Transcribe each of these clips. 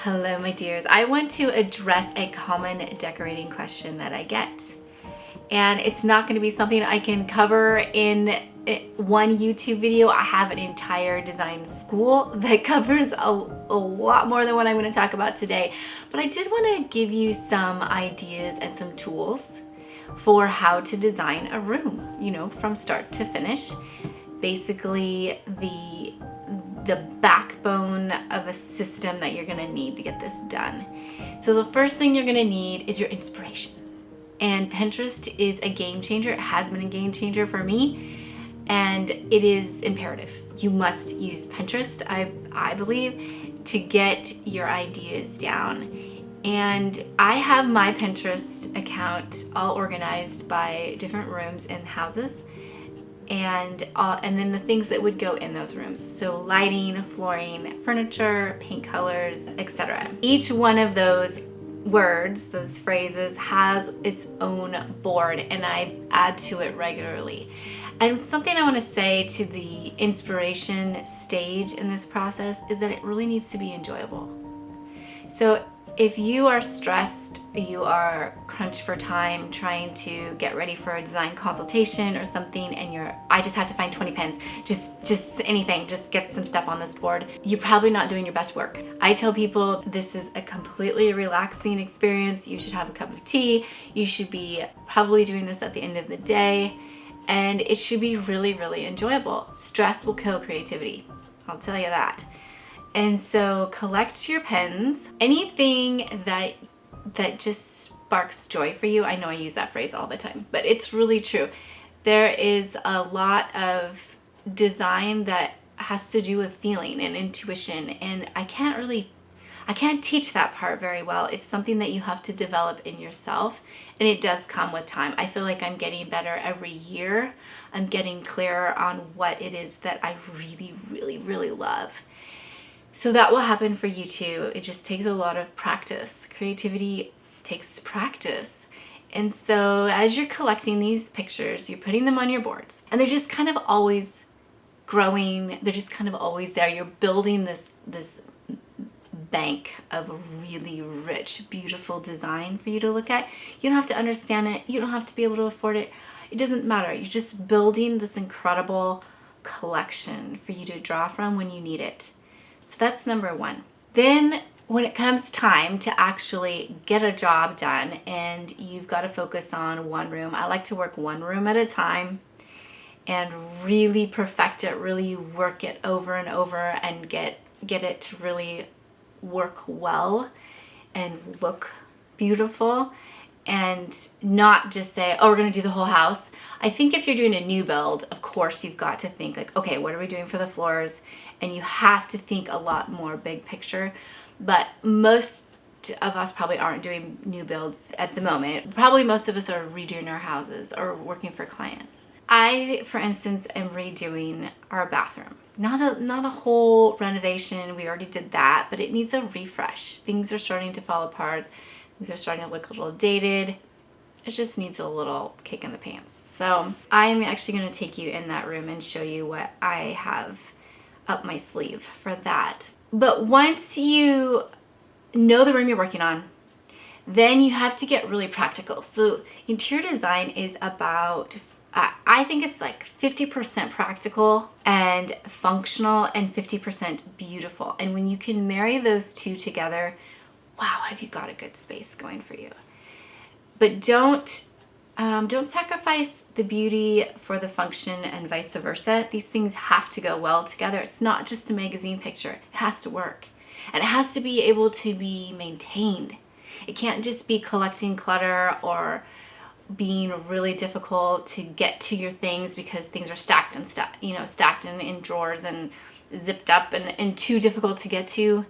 Hello, my dears. I want to address a common decorating question that I get. And it's not going to be something I can cover in one YouTube video. I have an entire design school that covers a lot more than what I'm going to talk about today. But I did want to give you some ideas and some tools for how to design a room, from start to finish. Basically, the backbone of a system that you're gonna need to get this done. So the first thing you're gonna need is your inspiration. And Pinterest is a game changer. It has been a game changer for me, and it is imperative. You must use Pinterest, I believe, to get your ideas down. And I have my Pinterest account all organized by different rooms and houses, and then the things that would go in those rooms. So lighting, flooring, furniture, paint colors, etc. Each one of those words, those phrases, has its own board, and I add to it regularly. And something I want to say to the inspiration stage in this process is that it really needs to be enjoyable. So if you are stressed, you are crunched for time trying to get ready for a design consultation or something, and I just had to find 20 pens, just anything, just get some stuff on this board, you're probably not doing your best work. I tell people this is a completely relaxing experience. You should have a cup of tea. You should be probably doing this at the end of the day, and it should be really, really enjoyable. Stress will kill creativity. I'll tell you that. And so collect your pens, anything that just sparks joy for you. I know I use that phrase all the time, but it's really true. There is a lot of design that has to do with feeling and intuition, and I can't teach that part very well. It's something that you have to develop in yourself, and it does come with time. I feel like I'm getting better every year. I'm getting clearer on what it is that I really, really, really love. So that will happen for you too. It just takes a lot of practice. Creativity takes practice. And so as you're collecting these pictures, you're putting them on your boards, and they're just kind of always growing. They're just kind of always there. You're building this bank of really rich, beautiful design for you to look at. You don't have to understand it. You don't have to be able to afford it. It doesn't matter. You're just building this incredible collection for you to draw from when you need it. So that's number one. Then when it comes time to actually get a job done and you've got to focus on one room, I like to work one room at a time and really perfect it, really work it over and over, and get it to really work well and look beautiful, and not just say, oh, we're going to do the whole house. I think if you're doing a new build, of course, you've got to think like, okay, what are we doing for the floors? And you have to think a lot more big picture. But most of us probably aren't doing new builds at the moment. Probably most of us are redoing our houses or working for clients. I, for instance, am redoing our bathroom. Not a whole renovation. We already did that, but it needs a refresh. Things are starting to fall apart. Things are starting to look a little dated. It just needs a little kick in the pants. So I'm actually going to take you in that room and show you what I have up my sleeve for that. But once you know the room you're working on, then you have to get really practical. So interior design is about, I think it's like 50% practical and functional and 50% beautiful. And when you can marry those two together, wow, have you got a good space going for you. But don't sacrifice the beauty for the function and vice versa. These things have to go well together. It's not just a magazine picture. It has to work. And it has to be able to be maintained. It can't just be collecting clutter or being really difficult to get to your things because things are stacked in drawers and zipped up and too difficult to get to,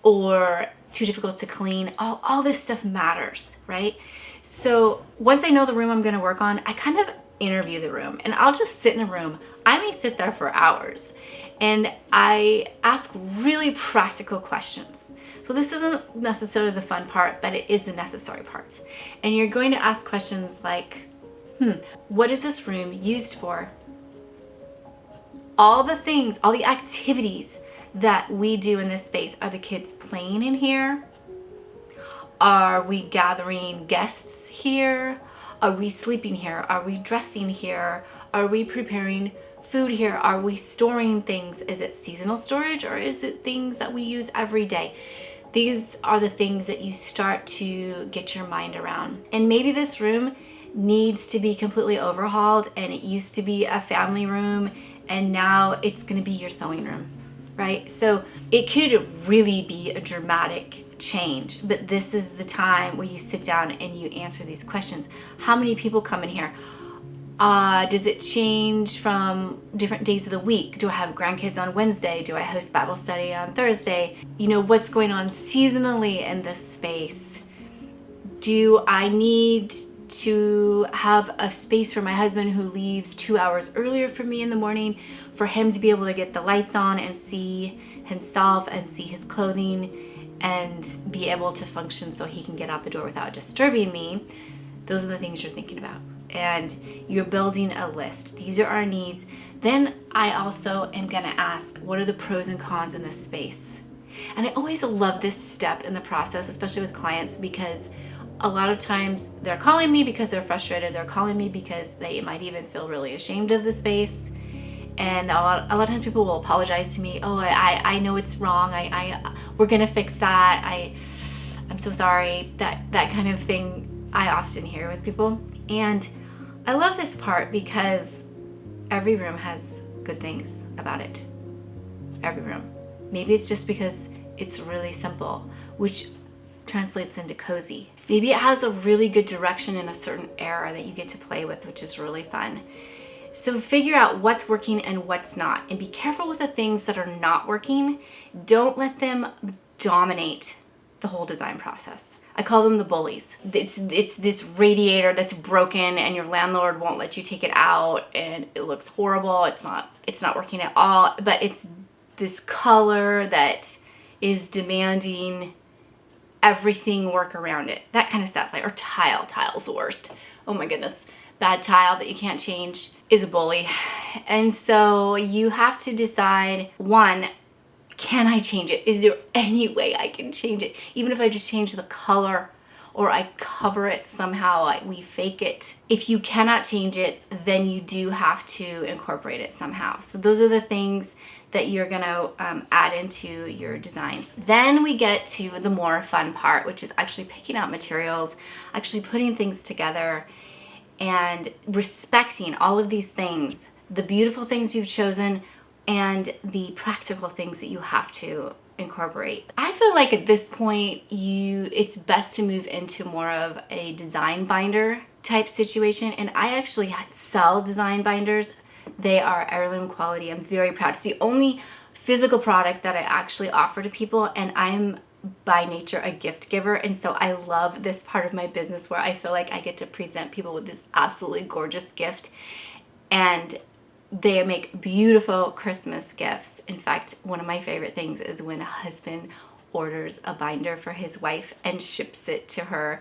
or too difficult to clean. All this stuff matters, right? So once I know the room I'm going to work on, I kind of interview the room, and I'll just sit in a room. I may sit there for hours, and I ask really practical questions. So this isn't necessarily the fun part, but it is the necessary part. And you're going to ask questions like, what is this room used for? All the things, all the activities that we do in this space. Are the kids playing in here? Are we gathering guests here? Are we sleeping here? Are we dressing here? Are we preparing food here? Are we storing things? Is it seasonal storage or is it things that we use every day? These are the things that you start to get your mind around. And maybe this room needs to be completely overhauled, and it used to be a family room and now it's going to be your sewing room, right? So it could really be a dramatic change, but this is the time where you sit down and you answer these questions. How many people come in here? Does it change from different days of the week? Do I have grandkids on Wednesday? Do I host Bible study on Thursday? You know, what's going on seasonally in this space? Do I need to have a space for my husband who leaves 2 hours earlier for me in the morning, for him to be able to get the lights on and see himself and see his clothing and be able to function so he can get out the door without disturbing me? Those are the things you're thinking about. And you're building a list. These are our needs. Then I also am gonna ask, what are the pros and cons in this space? And I always love this step in the process, especially with clients, because a lot of times they're calling me because they're frustrated. They're calling me because they might even feel really ashamed of the space. And a lot of times people will apologize to me. Oh, I know it's wrong. We're gonna fix that. I'm so sorry. That kind of thing I often hear with people. And I love this part because every room has good things about it. Every room. Maybe it's just because it's really simple, which translates into cozy. Maybe it has a really good direction in a certain era that you get to play with, which is really fun. So figure out what's working and what's not, and be careful with the things that are not working. Don't let them dominate the whole design process. I call them the bullies. It's this radiator that's broken and your landlord won't let you take it out and it looks horrible. It's not working at all, but it's this color that is demanding everything work around it. That kind of stuff. Like, or tile's the worst. Oh my goodness. Bad tile that you can't change is a bully. And so you have to decide, one, can I change it? Is there any way I can change it? Even if I just change the color or I cover it somehow, we fake it. If you cannot change it, then you do have to incorporate it somehow. So those are the things that you're gonna add into your designs. Then we get to the more fun part, which is actually picking out materials, actually putting things together, and respecting all of these things, the beautiful things you've chosen and the practical things that you have to incorporate. I feel like at this point it's best to move into more of a design binder type situation, and I actually sell design binders. They are heirloom quality. I'm very proud. It's the only physical product that I actually offer to people, and I'm by nature a gift giver, and so I love this part of my business where I feel like I get to present people with this absolutely gorgeous gift, and they make beautiful Christmas gifts. In fact, one of my favorite things is when a husband orders a binder for his wife and ships it to her.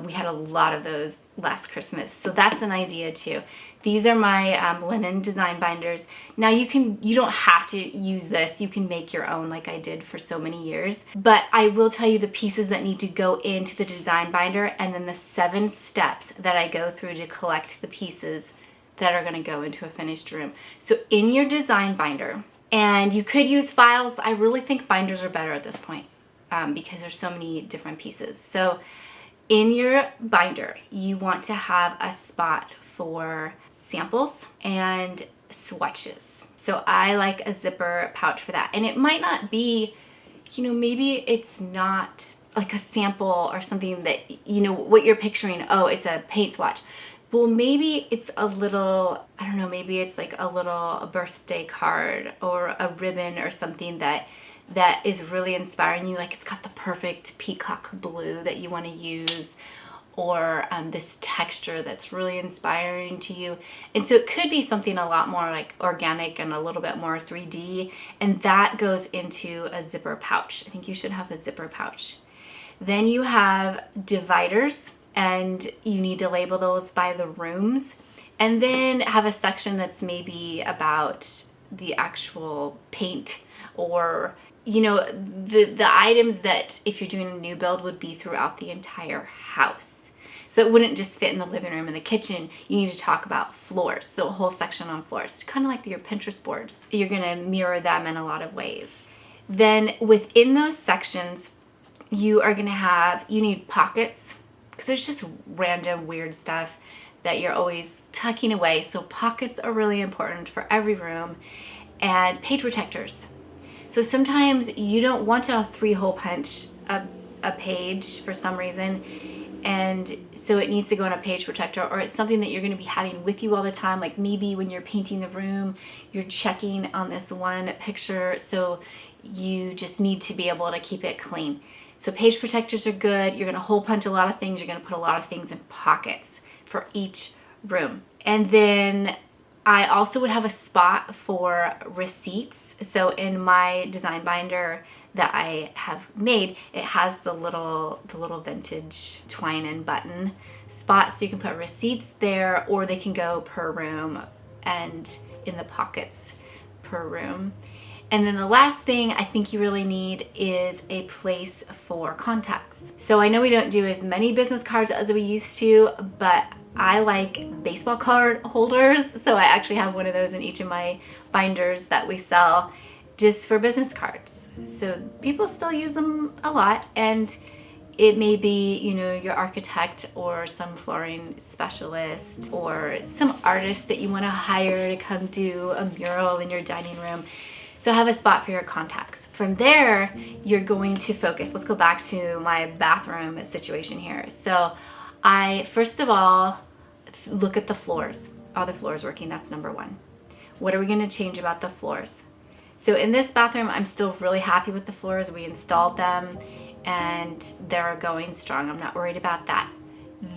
We had a lot of those last Christmas, so that's an idea too. These are my linen design binders. Now you don't have to use this. You can make your own like I did for so many years. But I will tell you the pieces that need to go into the design binder and then the 7 steps that I go through to collect the pieces that are gonna go into a finished room. So in your design binder, and you could use files, but I really think binders are better at this point because there's so many different pieces. So in your binder, you want to have a spot for samples and swatches. So I like a zipper pouch for that. And it might not be, maybe it's not like a sample or something that, what you're picturing, oh, it's a paint swatch. Well, maybe it's a little, I don't know, maybe it's like a birthday card or a ribbon or something that is really inspiring you. Like it's got the perfect peacock blue that you want to use, or this texture that's really inspiring to you. And so it could be something a lot more like organic and a little bit more 3D, and that goes into a zipper pouch. I think you should have a zipper pouch. Then you have dividers, and you need to label those by the rooms, and then have a section that's maybe about the actual paint or the items that if you're doing a new build would be throughout the entire house. So it wouldn't just fit in the living room and the kitchen. You need to talk about floors. So a whole section on floors, kind of like your Pinterest boards. You're gonna mirror them in a lot of ways. Then within those sections, you need pockets, because there's just random weird stuff that you're always tucking away. So pockets are really important for every room, and page protectors. So sometimes you don't want to 3-hole punch a page for some reason, and so it needs to go on a page protector, or it's something that you're going to be having with you all the time. Like maybe when you're painting the room, you're checking on this one picture, so you just need to be able to keep it clean. So page protectors are good. You're going to hole punch a lot of things. You're going to put a lot of things in pockets for each room. And then I also would have a spot for receipts. So in my design binder that I have made, it has the little vintage twine and button spot, so you can put receipts there, or they can go per room and in the pockets per room. And then the last thing I think you really need is a place for contacts. So I know we don't do as many business cards as we used to, but I like baseball card holders. So I actually have one of those in each of my binders that we sell just for business cards. So people still use them a lot, and it may be, your architect or some flooring specialist or some artist that you want to hire to come do a mural in your dining room. So have a spot for your contacts. From there, you're going to focus. Let's go back to my bathroom situation here. So I, first of all, look at the floors. Are the floors working? That's number one. What are we going to change about the floors? So in this bathroom, I'm still really happy with the floors. We installed them and they're going strong. I'm not worried about that.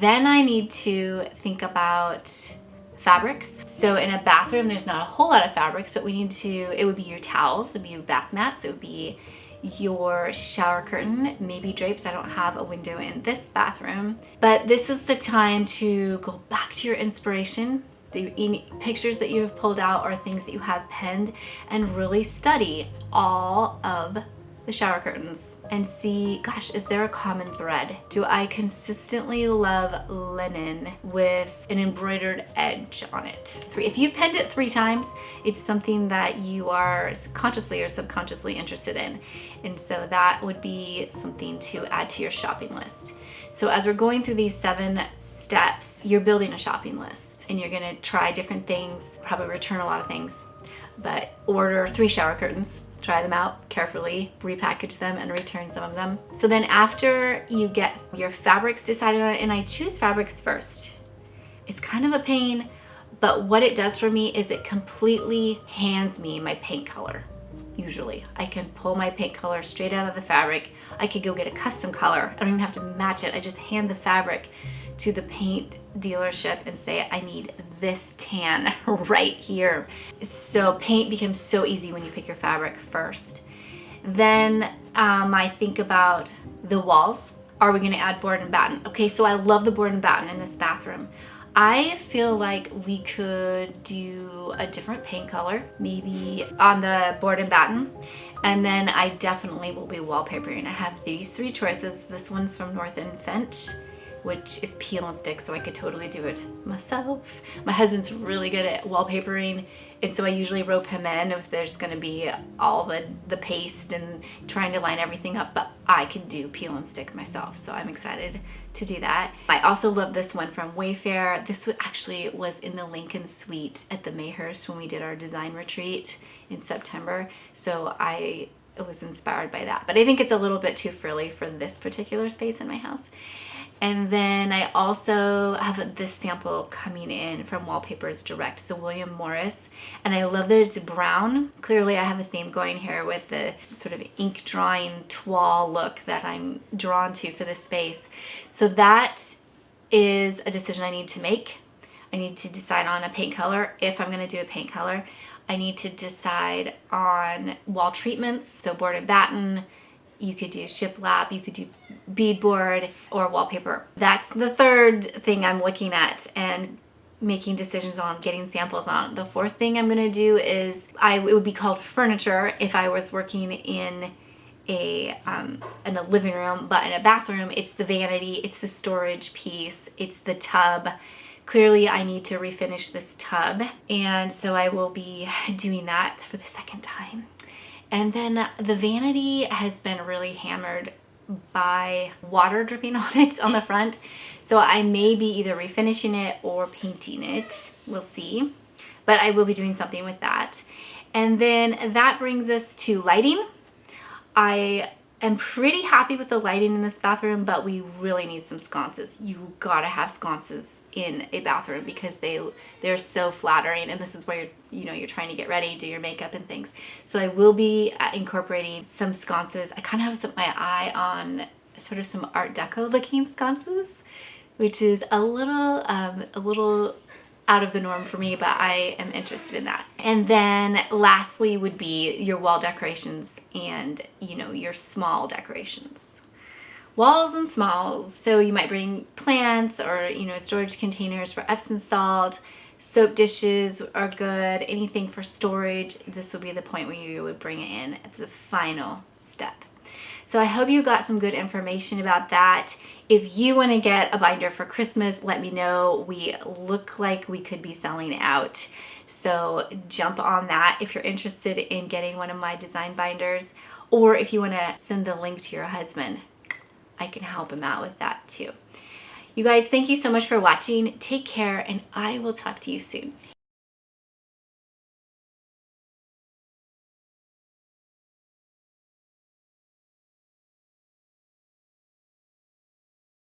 Then I need to think about fabrics. So in a bathroom, there's not a whole lot of fabrics, but it would be your towels, it would be your bath mats, it would be your shower curtain, maybe drapes. I don't have a window in this bathroom, but this is the time to go back to your inspiration. The pictures that you have pulled out or things that you have penned, and really study all of the shower curtains and see, gosh, is there a common thread? Do I consistently love linen with an embroidered edge on it? If you've penned it 3 times, it's something that you are consciously or subconsciously interested in. And so that would be something to add to your shopping list. So as we're going through these 7 steps, you're building a shopping list, and you're gonna try different things, probably return a lot of things, but order 3 shower curtains, try them out carefully, repackage them, and return some of them. So then after you get your fabrics decided on, and I choose fabrics first. It's kind of a pain, but what it does for me is it completely hands me my paint color. Usually I can pull my paint color straight out of the fabric. I could go get a custom color. I don't even have to match it. I just hand the fabric to the paint dealership and say, I need this tan right here. So paint becomes so easy when you pick your fabric first. Then I think about the walls. Are we gonna add board and batten? Okay, so I love the board and batten in this bathroom. I feel like we could do a different paint color, maybe on the board and batten. And then I definitely will be wallpapering. I have these 3 choices. This one's from North and Finch, which is peel and stick, so I could totally do it myself. My husband's really good at wallpapering, and so I usually rope him in if there's gonna be all the paste and trying to line everything up, but I can do peel and stick myself, so I'm excited to do that. I also love this one from Wayfair. This actually was in the Lincoln Suite at the Mayhurst when we did our design retreat in September, so I was inspired by that. But I think it's a little bit too frilly for this particular space in my house. And then I also have this sample coming in from Wallpapers Direct, so William Morris. And I love that it's brown. Clearly I have a theme going here with the sort of ink drawing toile look that I'm drawn to for this space. So that is a decision I need to make. I need to decide on a paint color, if I'm gonna do a paint color. I need to decide on wall treatments, so board and batten. You could do shiplap, you could do beadboard, or wallpaper. That's the third thing I'm looking at. And making decisions on, getting samples on. The fourth thing I'm gonna do is, it would be called furniture if I was working in a living room, but in a bathroom, it's the vanity, it's the storage piece, it's the tub. Clearly I need to refinish this tub, and so I will be doing that for the second time. And then the vanity has been really hammered by water dripping on it on the front, so I may be either refinishing it or painting it. We'll see, but I will be doing something with that. And then that brings us to lighting. I am pretty happy with the lighting in this bathroom, but we really need some sconces. You gotta have sconces in a bathroom because they're so flattering, and this is where you're trying to get ready, do your makeup and things. So I will be incorporating some sconces. I kind of have my eye on sort of some Art Deco looking sconces, which is a little out of the norm for me, but I am interested in that. And then lastly would be your wall decorations and your small decorations. Walls and smalls. So you might bring plants or storage containers for Epsom salt. Soap dishes are good. Anything for storage. This would be the point where you would bring it in. It's the final step. So I hope you got some good information about that. If you want to get a binder for Christmas, let me know. We look like we could be selling out. So jump on that if you're interested in getting one of my design binders, or if you want to send the link to your husband, I can help him out with that too. You guys, thank you so much for watching. Take care, and I will talk to you soon.